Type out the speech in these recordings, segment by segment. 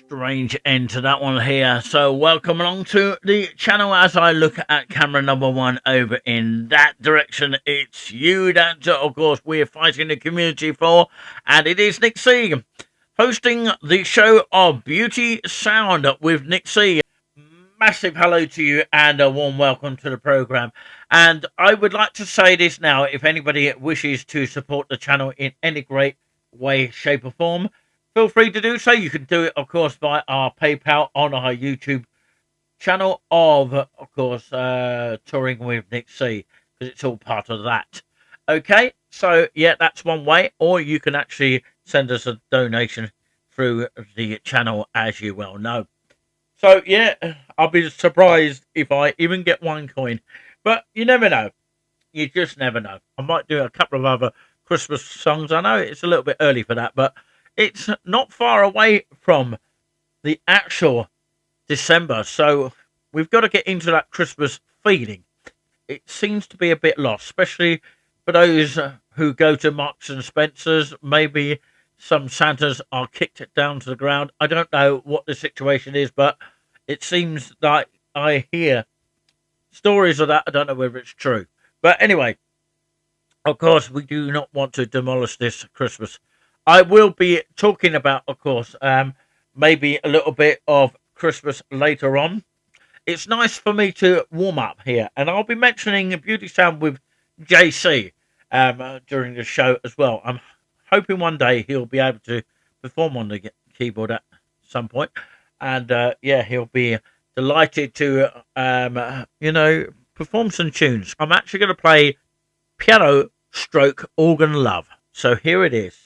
strange end to that one here. So welcome along to the channel as I look at camera number one over in that direction. It's you that, of course, we're fighting the community for, and it is Nick Cee hosting the show of Beauty Sound with Nick Cee. Massive hello to you and a warm welcome to the program. And I would like to say this now: if anybody wishes to support the channel in any great way, shape, or form, feel free to do so. You can do it, of course, via our PayPal on our YouTube channel of course, Touring with Nick Cee, because it's all part of that. Okay, so yeah, that's one way. Or you can actually send us a donation through the channel, as you well know. So yeah, I'll be surprised if I even get one coin. But you never know. You just never know. I might do a couple of other Christmas songs. I know it's a little bit early for that, but it's not far away from the actual December, so we've got to get into that Christmas feeling. It seems to be a bit lost, especially for those who go to Marks and Spencer's. Maybe some Santas are kicked down to the ground. I don't know what the situation is, but it seems like I hear stories of that. I don't know whether it's true. But anyway, of course, we do not want to demolish this Christmas. I will be talking about, of course, maybe a little bit of Christmas later on. It's nice for me to warm up here, and I'll be mentioning Beauty Sound with JC during the show as well. I'm hoping one day he'll be able to perform on the keyboard at some point, and yeah, he'll be delighted to, perform some tunes. I'm actually going to play Piano Stroke Organ Love. So here it is.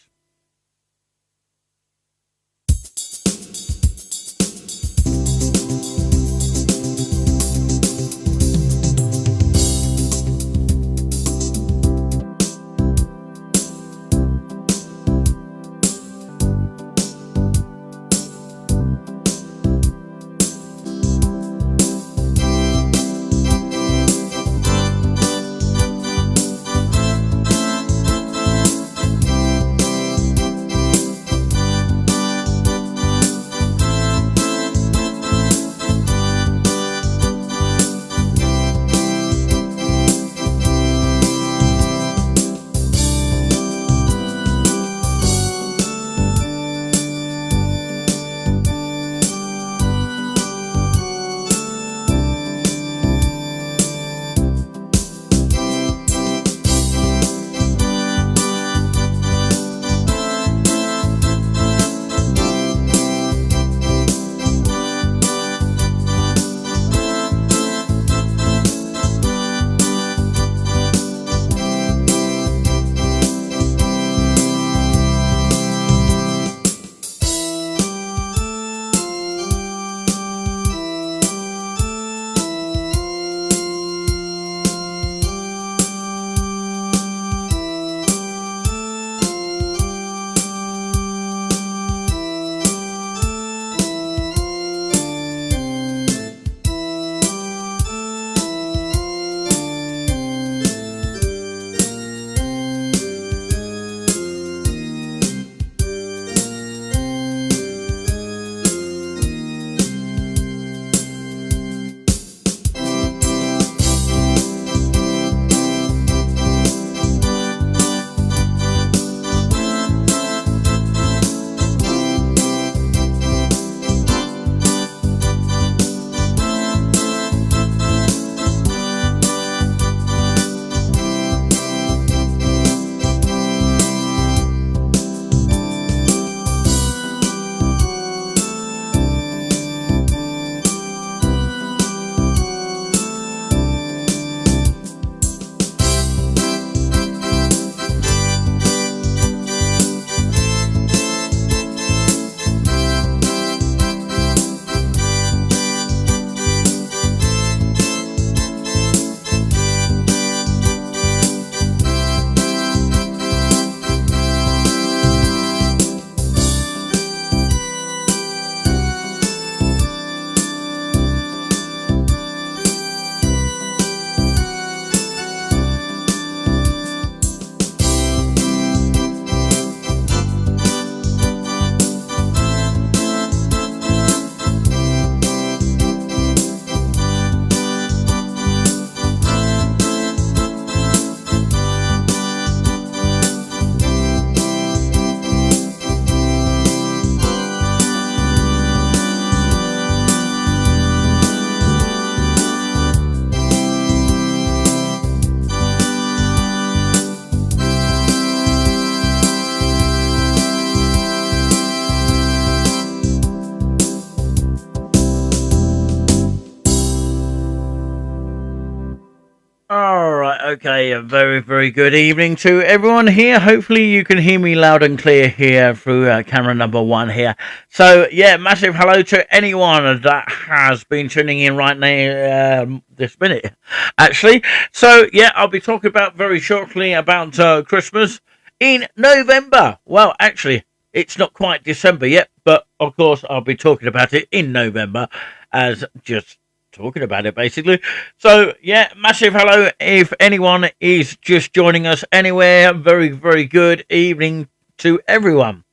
Okay, a very, very good evening to everyone here. Hopefully you can hear me loud and clear here through camera number 1 here. So, yeah, massive hello to anyone that has been tuning in right now this minute, actually. So, yeah, I'll be talking about very shortly about Christmas in November. Well, actually, it's not quite December yet, but of course I'll be talking about it in November as just talking about it basically. So yeah, massive hello if anyone is just joining us anywhere. Very, very good evening to everyone.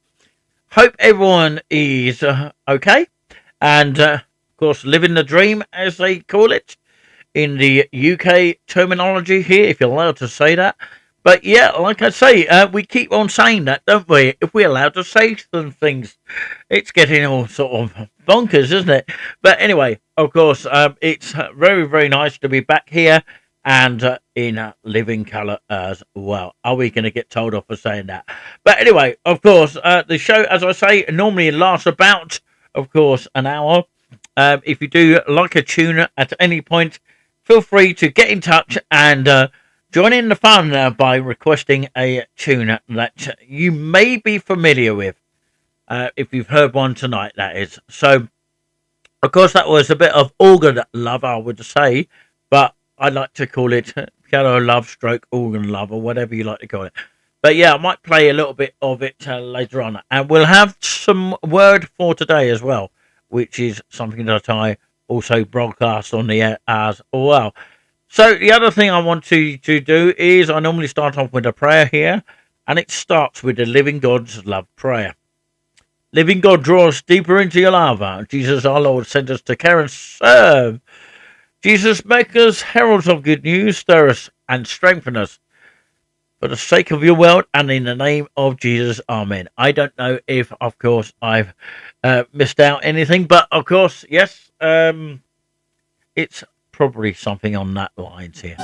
Hope everyone is okay and of course living the dream, as they call it in the UK terminology here, if you're allowed to say that. But yeah, like I say, we keep on saying that, don't we? If we're allowed to say some things, it's getting all sort of bonkers, isn't it? But anyway, of course, it's very, very nice to be back here and in living colour as well. Are we going to get told off for saying that? But anyway, of course, the show, as I say, normally lasts about, of course, an hour. If you do like a tune at any point, feel free to get in touch and join in the fun by requesting a tune that you may be familiar with. If you've heard one tonight, that is. So, of course, that was a bit of organ love, I would say. But I like to call it piano love stroke organ love, or whatever you like to call it. But yeah, I might play a little bit of it later on. And we'll have some word for today as well, which is something that I also broadcast on the air as well. So the other thing I want to do is I normally start off with a prayer here, and it starts with the Living God's Love Prayer. Living God, draw us deeper into your love. Jesus, our Lord, send us to care and serve. Jesus, make us heralds of good news, stir us and strengthen us for the sake of your world, and in the name of Jesus, amen. I don't know if, of course, I've missed out anything, but of course, yes, it's probably something on that lines here.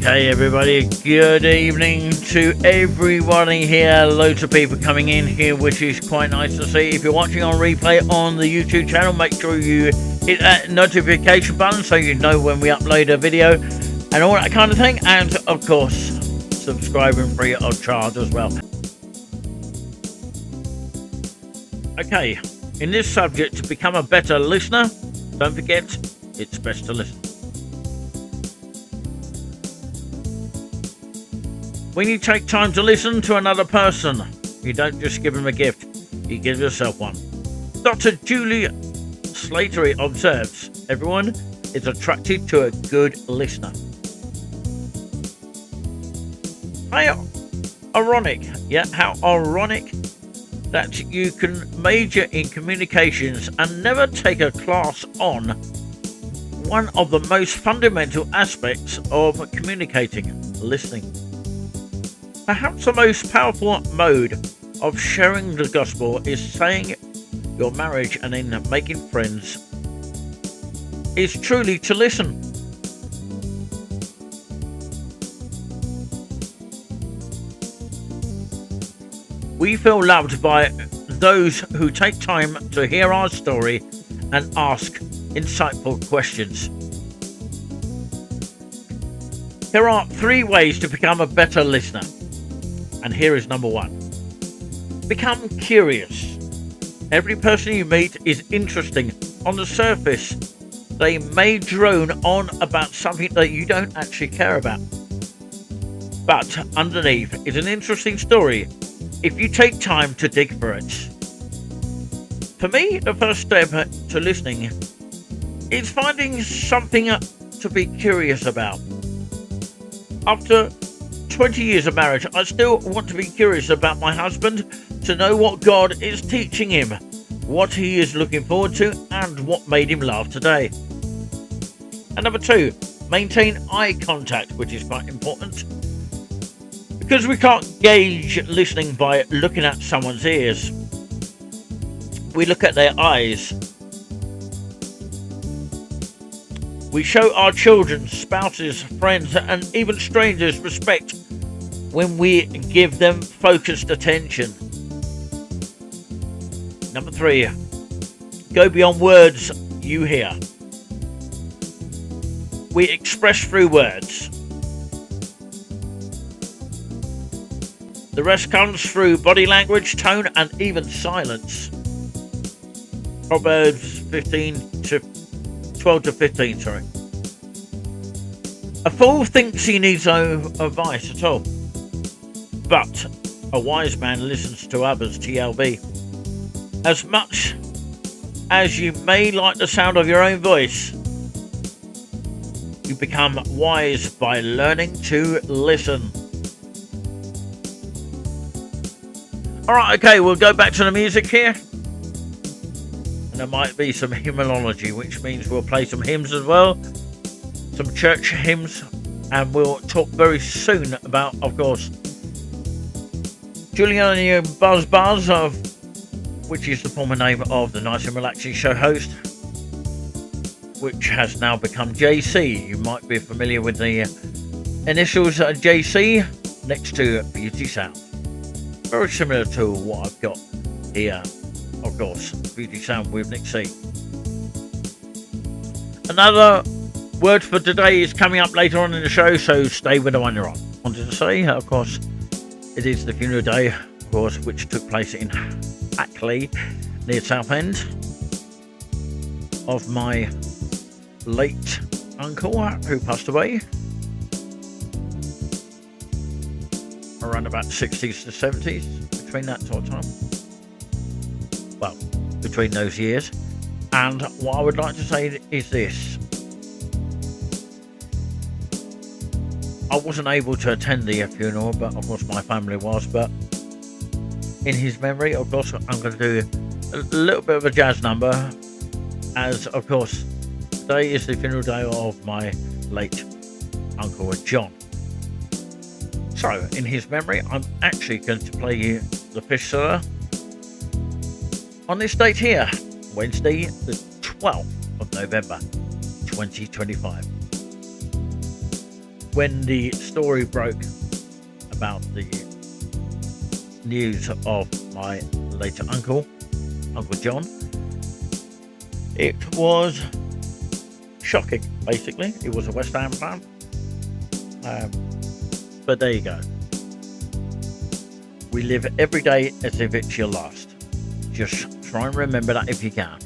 Okay, everybody, good evening to everybody here. Loads of people coming in here, which is quite nice to see. If you're watching on replay on the YouTube channel, make sure you hit that notification button so you know when we upload a video and all that kind of thing. And, of course, subscribing free of charge as well. Okay, in this subject, to become a better listener, don't forget, it's best to listen. When you take time to listen to another person, you don't just give them a gift, you give yourself one. Dr. Julie Slattery observes, everyone is attracted to a good listener. How ironic that you can major in communications and never take a class on one of the most fundamental aspects of communicating, listening. Perhaps the most powerful mode of sharing the gospel is saying your marriage and in making friends is truly to listen. We feel loved by those who take time to hear our story and ask insightful questions. Here are 3 ways to become a better listener. And here is number 1. Become curious. Every person you meet is interesting. On the surface, they may drone on about something that you don't actually care about. But underneath is an interesting story if you take time to dig for it. For me, the first step to listening is finding something to be curious about. After 20 years of marriage, I still want to be curious about my husband, to know what God is teaching him, what he is looking forward to, and what made him laugh today. And number 2, maintain eye contact, which is quite important. Because we can't gauge listening by looking at someone's ears. We look at their eyes. We show our children, spouses, friends, and even strangers respect when we give them focused attention. Number 3, go beyond words you hear. We express through words. The rest comes through body language, tone, and even silence. Proverbs 12 to 15, sorry. A fool thinks he needs no advice at all, but a wise man listens to others, TLB. As much as you may like the sound of your own voice, you become wise by learning to listen. Alright, okay, we'll go back to the music here. And there might be some hymnology, which means we'll play some hymns as well. Some church hymns. And we'll talk very soon about, of course, Juliana Buzz, which is the former name of the Nice and Relaxing Show host, which has now become JC. You might be familiar with the initials JC next to Beauty Sound. Very similar to what I've got here, of course, Beauty Sound with Nick Cee. Another word for today is coming up later on in the show, so stay with the one you're on. Wanted to say, of course, it is the funeral day, of course, which took place in Hackley, near Southend, of my late uncle who passed away around about 60s to 70s, between that sort of time. Well, between those years. And what I would like to say is this. I wasn't able to attend the funeral, but of course my family was. But in his memory, of course, I'm going to do a little bit of a jazz number, as of course today is the funeral day of my late uncle John. So in his memory, I'm actually going to play you the Fistula on this date here, Wednesday the 12th of November 2025. when the story broke about the news of my late Uncle John, it was shocking, basically. He was a West Ham fan. But there you go. We live every day as if it's your last. Just try and remember that if you can.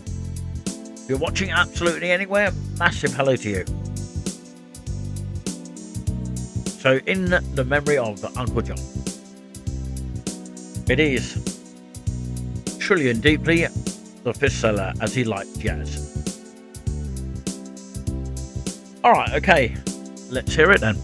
If you're watching absolutely anywhere, massive hello to you. So, in the memory of Uncle John, it is truly and deeply the fifth seller as he liked jazz. Alright, okay, let's hear it then.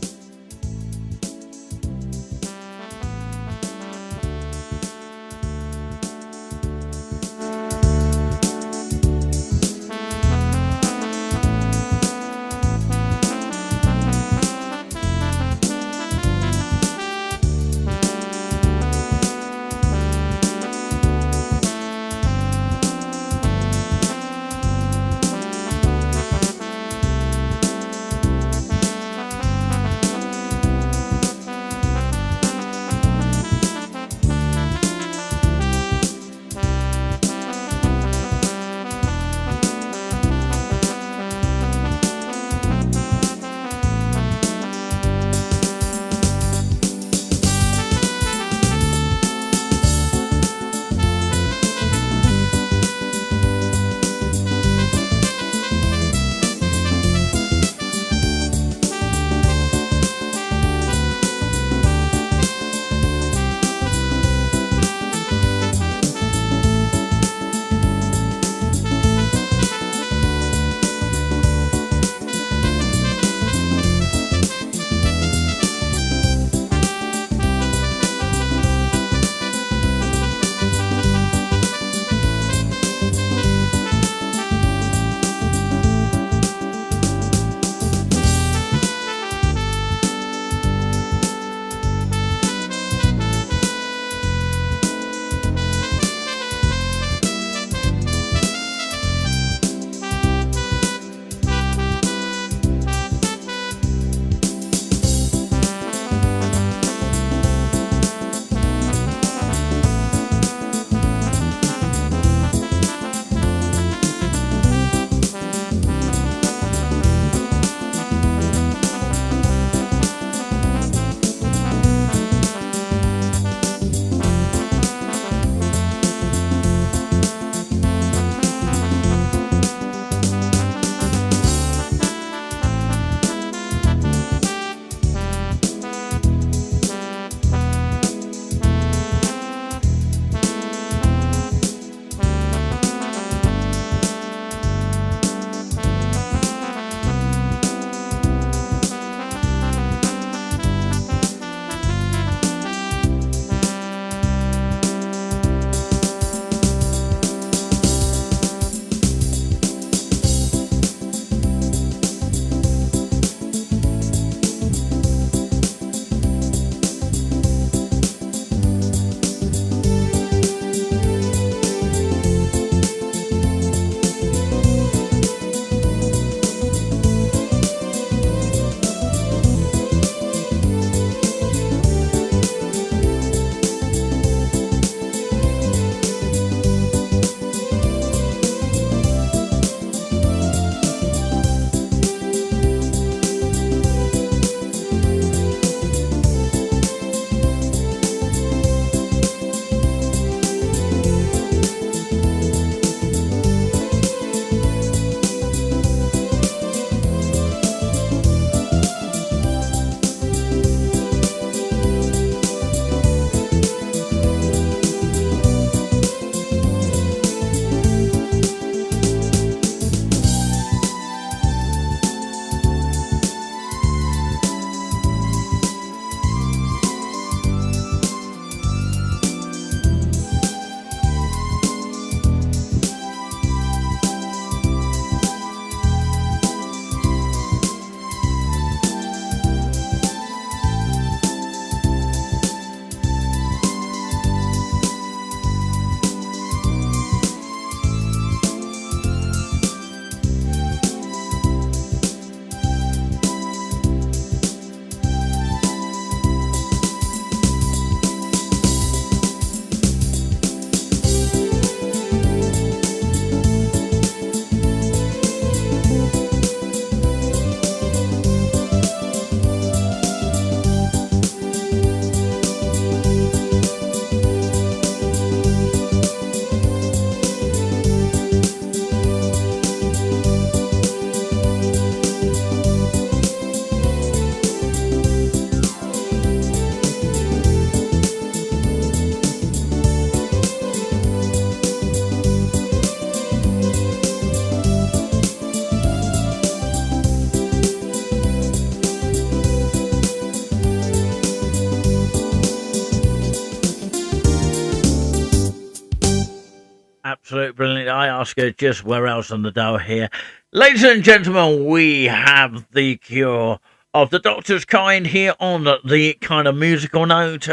absolutely brilliant. I ask her just where else on the dial here. Ladies and gentlemen, we have the cure of the Doctor's Kind here on the kind of musical note,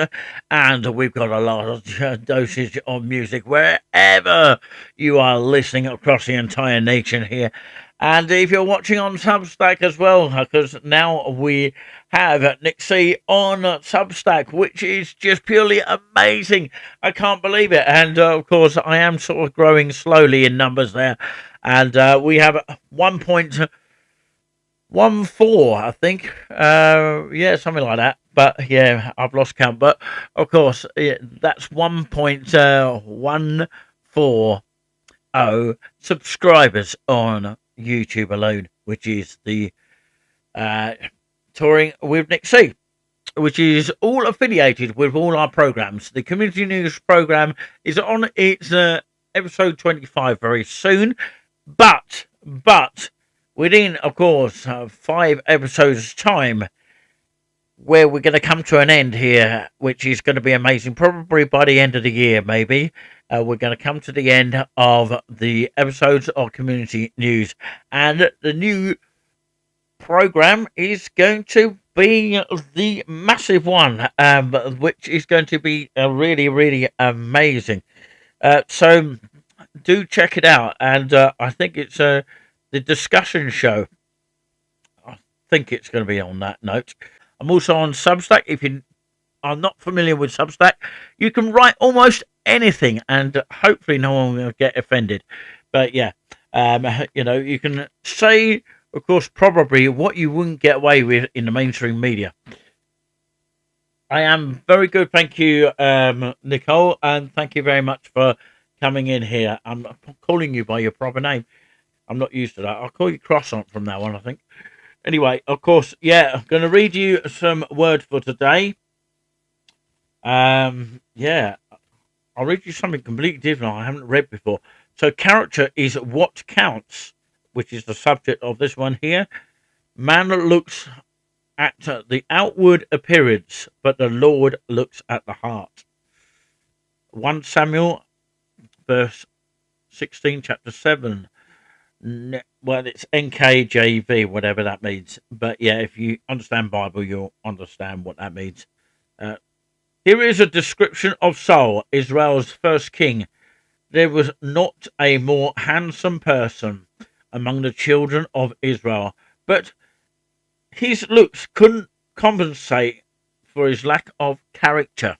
and we've got a lot of dosage of music wherever you are listening across the entire nation here. And if you're watching on Substack as well, because now we have Nick Cee on Substack, which is just purely amazing. I can't believe it. And of course, I am sort of growing slowly in numbers there. And we have 1.14, I think. Yeah, something like that. But yeah, I've lost count. But of course, that's 1.140 subscribers on YouTube alone, which is the touring with Nick Cee, which is all affiliated with all our programs. The community news program is on its episode 25 very soon, but within, of course, 5 episodes time, where we're going to come to an end here, which is going to be amazing, probably by the end of the year, maybe. We're going to come to the end of the episodes of community news, and the new program is going to be the massive one, which is going to be really amazing. So do check it out, and I think it's the discussion show. I think it's going to be on that note. I'm also on Substack. If you are not familiar with Substack, you can write almost anything, and hopefully no one will get offended. But yeah, you can say, of course, probably what you wouldn't get away with in the mainstream media. I am very good, thank you, Nicole, and thank you very much for coming in here. I'm calling you by your proper name. I'm not used to that. I'll call you Croissant from now on, I think. Anyway, of course, yeah, I'm going to read you some words for today. Yeah, I'll read you something completely different I haven't read before. So, character is what counts, which is the subject of this one here. Man looks at the outward appearance, but the Lord looks at the heart. 1 Samuel, verse 16, chapter 7. Well, it's NKJV, whatever that means. But yeah, if you understand Bible, you'll understand what that means. Here is a description of Saul, Israel's first king. There was not a more handsome person among the children of Israel, but his looks couldn't compensate for his lack of character,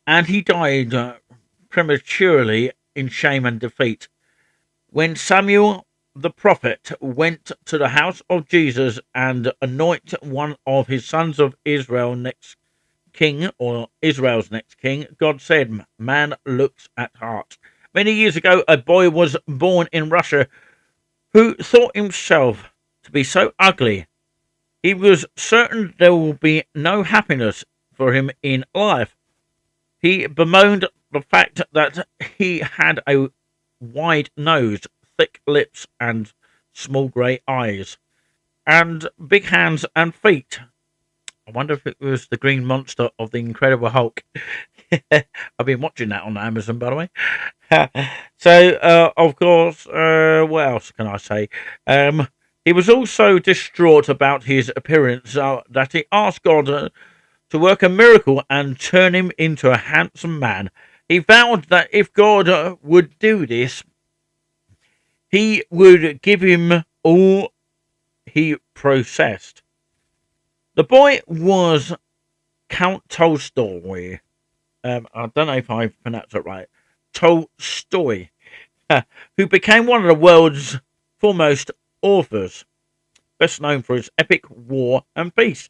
and he died prematurely in shame and defeat. When Samuel the prophet went to the house of Jesus and anointed one of his sons of Israel next king, or Israel's next king, God said, man looks at heart. Many years ago, a boy was born in Russia who thought himself to be so ugly, he was certain there will be no happiness for him in life. He bemoaned the fact that he had a wide nose, thick lips, and small grey eyes, and big hands and feet. I wonder if it was the green monster of the Incredible Hulk. I've been watching that on Amazon, by the way. So, of course, what else can I say? He was also distraught about his appearance, that he asked God to work a miracle and turn him into a handsome man. He vowed that if God would do this, he would give him all he possessed. The boy was Count Tolstoy. I don't know if I pronounced it right. Tolstoy, who became one of the world's foremost authors, best known for his epic War and Peace.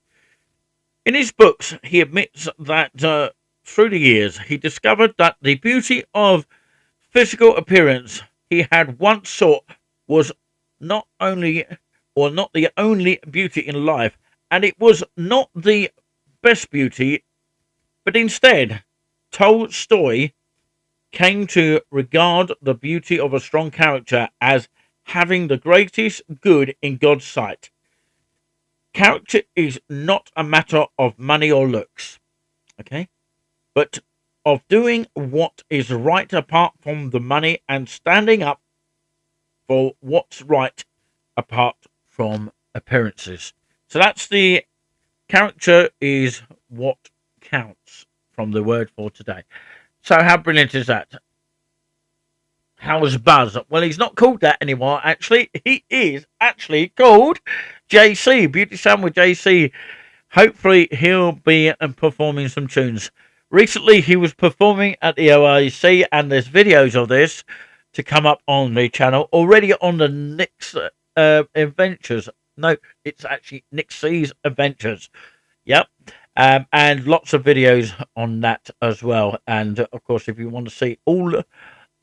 In his books, he admits that through the years, he discovered that the beauty of physical appearance he had once sought was not the only beauty in life, and it was not the best beauty, but instead, Tolstoy came to regard the beauty of a strong character as having the greatest good in God's sight. Character is not a matter of money or looks, okay? But of doing what is right apart from the money and standing up for what's right apart from appearances. So that's the character is what counts from the word for today. So how brilliant is that? How's Buzz? Well, he's not called that anymore, actually. He is actually called JC, Beauty Sound with JC. Hopefully he'll be performing some tunes. Recently he was performing at the OIC, and there's videos of this to come up on the channel already on the Nick's Adventures. No, it's actually Nick Cee's Adventures. Yep. And lots of videos on that as well. And of course, if you want to see all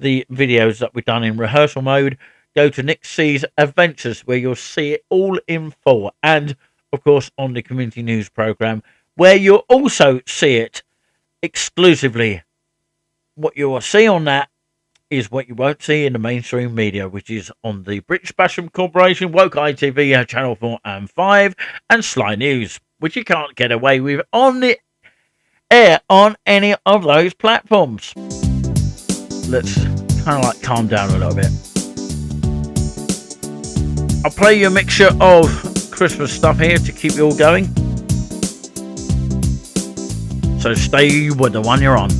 the videos that we've done in rehearsal mode, go to Nick Cee's Adventures, where you'll see it all in full. And of course on the community news program, where you'll also see it exclusively. What you will see on that is what you won't see in the mainstream media, which is on the British Basham Corporation, Woke ITV, Channel 4 and 5, and Sly News, which you can't get away with on the air on any of those platforms. Let's kind of like calm down a little bit. I'll play you a mixture of Christmas stuff here to keep you all going. So stay with the one you're on.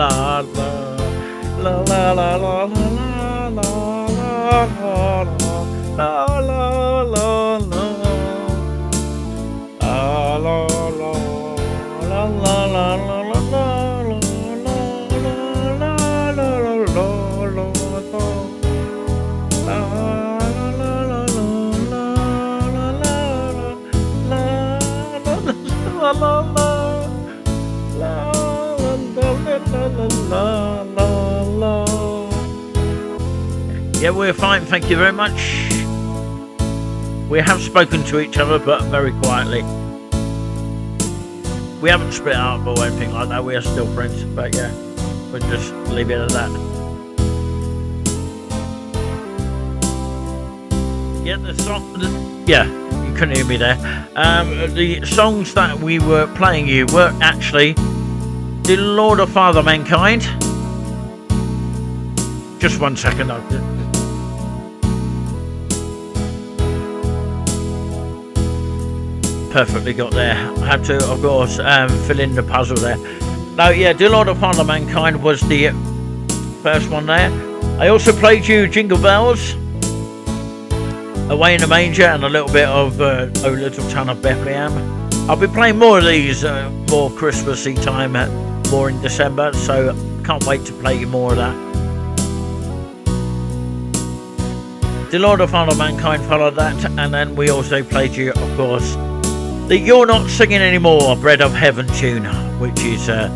la la la la la la la la Yeah, we're fine, thank you very much. We have spoken to each other, but very quietly. We haven't split up or anything like that. We are still friends, but yeah, we'll just leave it at that. Yeah, the song. Yeah, you couldn't hear me there. The songs that we were playing you were actually The Lord of Father Mankind. Just 1 second. Perfectly got there. I had to, of course, fill in the puzzle there. No, yeah, The Lord of Father Mankind was the first one there. I also played you Jingle Bells, Away in the Manger, and a little bit of Oh Little Town of Bethlehem. I'll be playing more of these more Christmassy time, more in December, so can't wait to play you more of that. The Lord of Father Mankind followed that, and then we also played you, of course, the You're Not Singing Anymore Bread of Heaven tune, which is a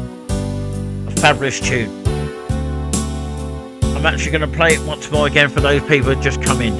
fabulous tune. I'm actually going to play it once more again for those people who just come in.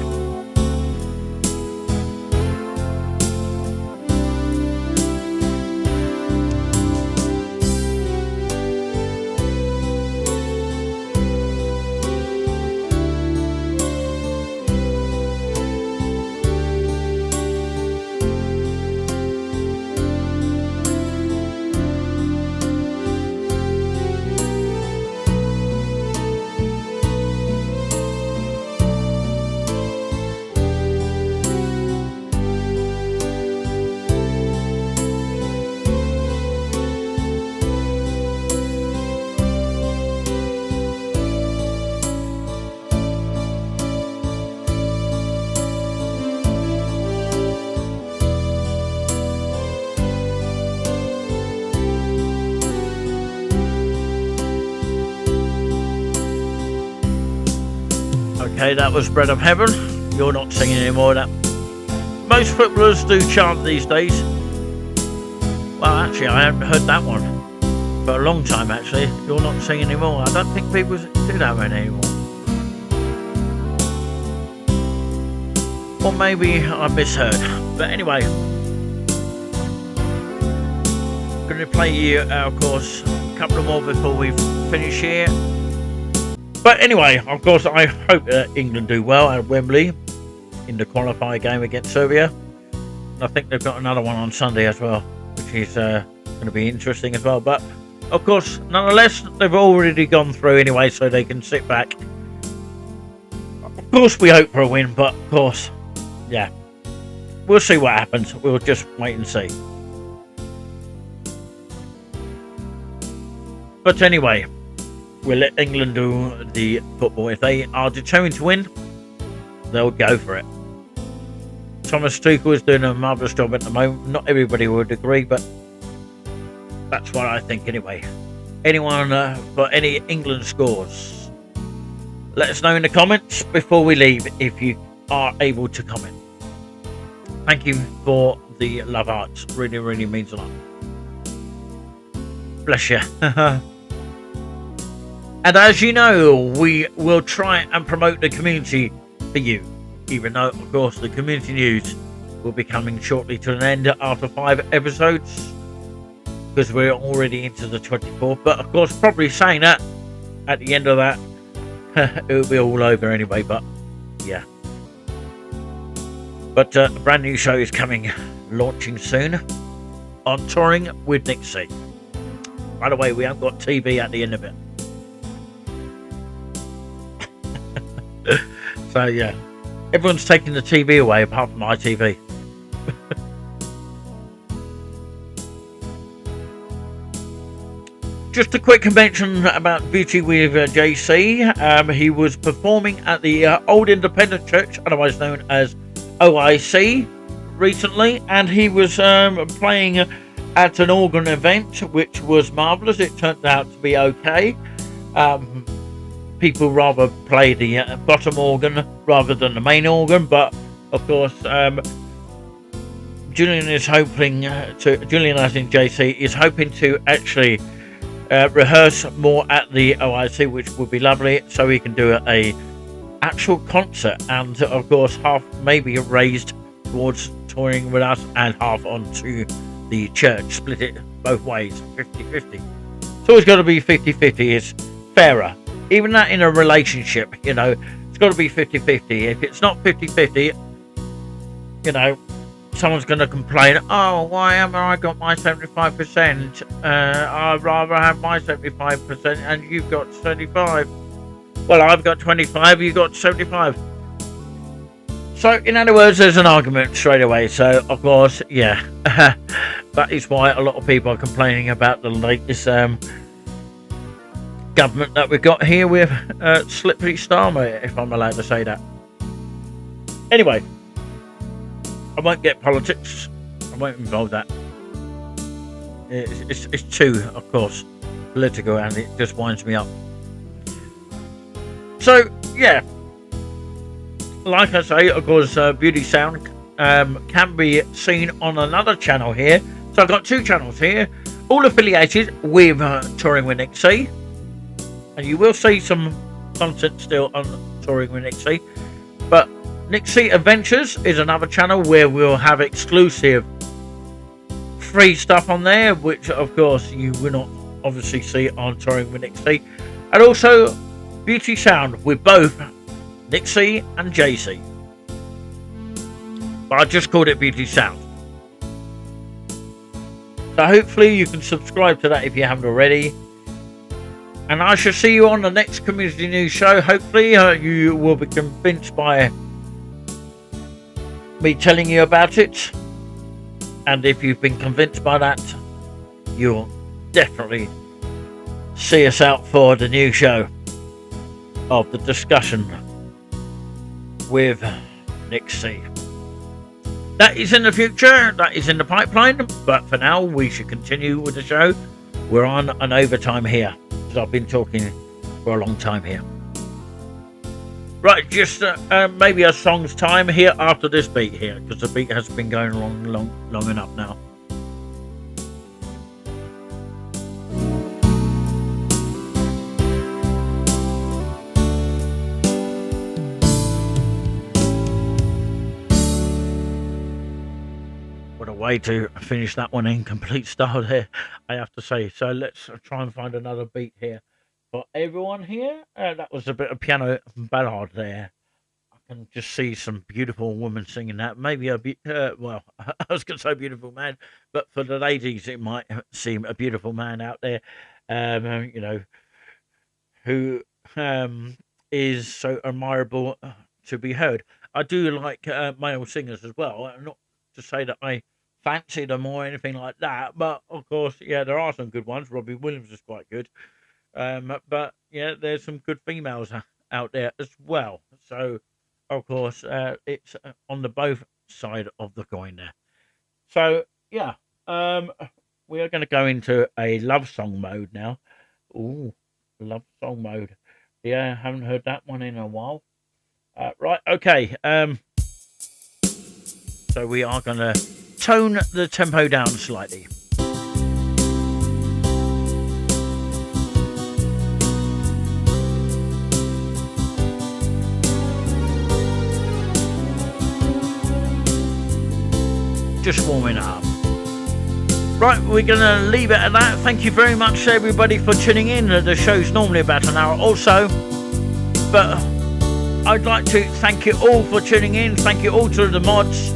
Okay, that was Bread of Heaven. You're Not Singing Anymore. That most footballers do chant these days. Well, actually, I haven't heard that one for a long time, actually. You're Not Singing Anymore. I don't think people do that one anymore. Or maybe I misheard. But anyway, I'm going to play you, of course, a couple more before we finish here. But anyway, of course, I hope England do well at Wembley in the qualifier game against Serbia. And I think they've got another one on Sunday as well, which is going to be interesting as well. But, of course, nonetheless, they've already gone through anyway, so they can sit back. Of course, we hope for a win, but, of course, yeah. We'll see what happens. We'll just wait and see. But anyway, we'll let England do the football. If they are determined to win, they'll go for it. Thomas Tuchel is doing a marvellous job at the moment. Not everybody would agree, but that's what I think anyway. Anyone for any England scores? Let us know in the comments before we leave if you are able to comment. Thank you for the love hearts. Really, really means a lot. Bless you. And as you know, we will try and promote the community for you, even though, of course, the community news will be coming shortly to an end after 5 episodes, because we're already into the 24th. But, of course, probably saying that at the end of that, it will be all over anyway, but, yeah. But a brand new show is coming, launching soon, on Touring with Nick Cee. By the way, we haven't got TV at the end of it. So yeah, everyone's taking the TV away apart from my TV. just a quick mention about Beauty with JC. He was performing at the Old Independent Church, otherwise known as OIC, recently, and he was playing at an organ event, which was marvellous. It turned out to be okay. People rather play the bottom organ rather than the main organ, but of course, Julian is hoping Julian, as in JC, is hoping to actually rehearse more at the OIC, which would be lovely, so he can do a actual concert, and of course half maybe raised towards touring with us and half onto the church, split it both ways, 50-50. It's always got to be 50-50, it's fairer. Even that in a relationship, you know, it's got to be 50-50. If it's not 50-50, you know, someone's going to complain, oh, why haven't I got my 75%? I'd rather have my 75% and you've got 75. Well, I've got 25, you've got 75. So, in other words, there's an argument straight away. So, of course, yeah, that is why a lot of people are complaining about the latest government that we've got here with Slippery Starmer, if I'm allowed to say that. Anyway, I won't get politics. I won't involve that. It's too, of course, political, and it just winds me up. So, yeah. Like I say, of course, Beauty Sound can be seen on another channel here. So I've got two channels here, all affiliated with Touring with Nick Cee. And you will see some content still on Touring with Nick Cee. But Nick Cee Adventures is another channel where we'll have exclusive free stuff on there, which of course you will not obviously see on Touring with Nick Cee. And also Beauty Sound with both Nick Cee and JC. But I just called it Beauty Sound. So hopefully you can subscribe to that if you haven't already. And I shall see you on the next Community News show. Hopefully you will be convinced by me telling you about it. And if you've been convinced by that, you'll definitely see us out for the new show of the discussion with Nick Cee. That is in the future, that is in the pipeline, but for now we should continue with the show. We're on an overtime here, because I've been talking for a long time here. Right, just maybe a song's time here after this beat here, because the beat has been going long enough now. Way to finish that one in complete style there, I have to say. So let's try and find another beat here for everyone here. That was a bit of piano ballad there. I can just see some beautiful women singing that. Maybe a well, I was going to say beautiful man, but for the ladies it might seem a beautiful man out there, you know, who is so admirable to be heard. I do like male singers as well. Not to say that I fancy them or anything like that, but of course, yeah, there are some good ones. Robbie Williams is quite good, but yeah, there's some good females out there as well. So of course, it's on the both side of the coin there. So yeah, we are going to go into a love song mode now. Ooh, love song mode. Yeah, I haven't heard that one in a while. Right, okay. So we are going to tone the tempo down slightly. Just warming up. Right, we're going to leave it at that. Thank you very much, everybody, for tuning in. The show's normally about an hour or so, but I'd like to thank you all for tuning in. Thank you all to the mods.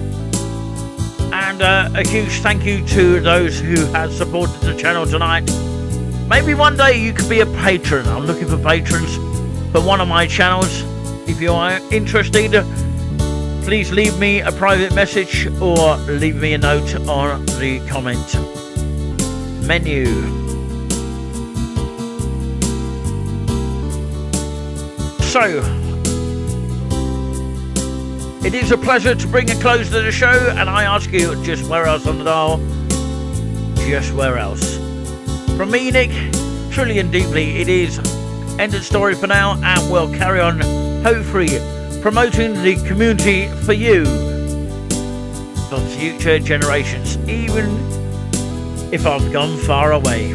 And a huge thank you to those who have supported the channel tonight. Maybe one day you could be a patron. I'm looking for patrons for one of my channels. If you are interested, please leave me a private message or leave me a note on the comment menu. So, it is a pleasure to bring a close to the show, and I ask you, just where else on the dial? Just where else? From me, Nick, truly and deeply, it is end of story for now, and we'll carry on, hopefully, promoting the community for you, for future generations, even if I've gone far away.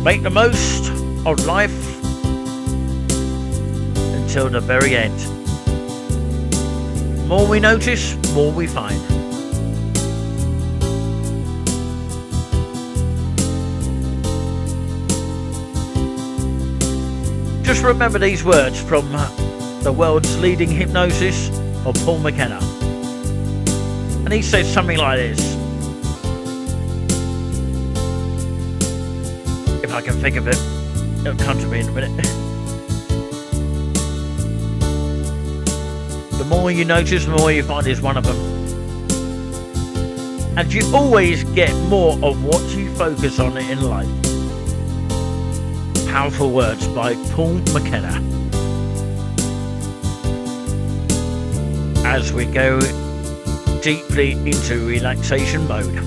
Make the most of life until the very end. More we notice, more we find. Just remember these words from the world's leading hypnosis of Paul McKenna. And he says something like this. If I can think of it, it'll come to me in a minute. The more you notice, the more you find is one of them. And you always get more of what you focus on in life. Powerful words by Paul McKenna. As we go deeply into relaxation mode.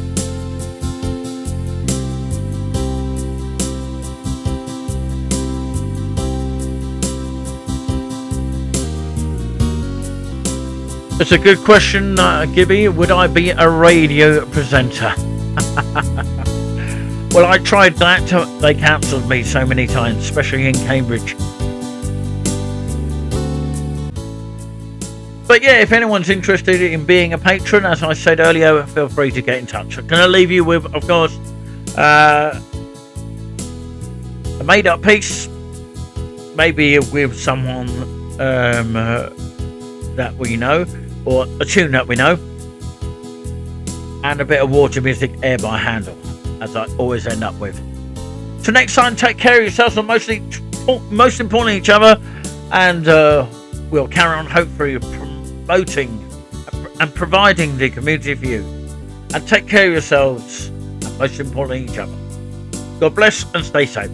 It's a good question, Gibby. Would I be a radio presenter? Well, I tried that. They cancelled me so many times, especially in Cambridge. But yeah, if anyone's interested in being a patron, as I said earlier, feel free to get in touch. I'm going to leave you with, of course, a made-up piece, maybe with someone that we know, or a tune that we know, and a bit of water music, Air by Handle, as I always end up with. So next time, take care of yourselves, and most importantly each other, and we'll carry on hopefully promoting and providing the community for you. And take care of yourselves, and most importantly each other. God bless and stay safe.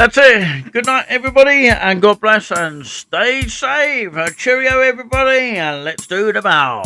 That's it. Good night, everybody, and God bless and stay safe. Cheerio, everybody, and let's do the bow.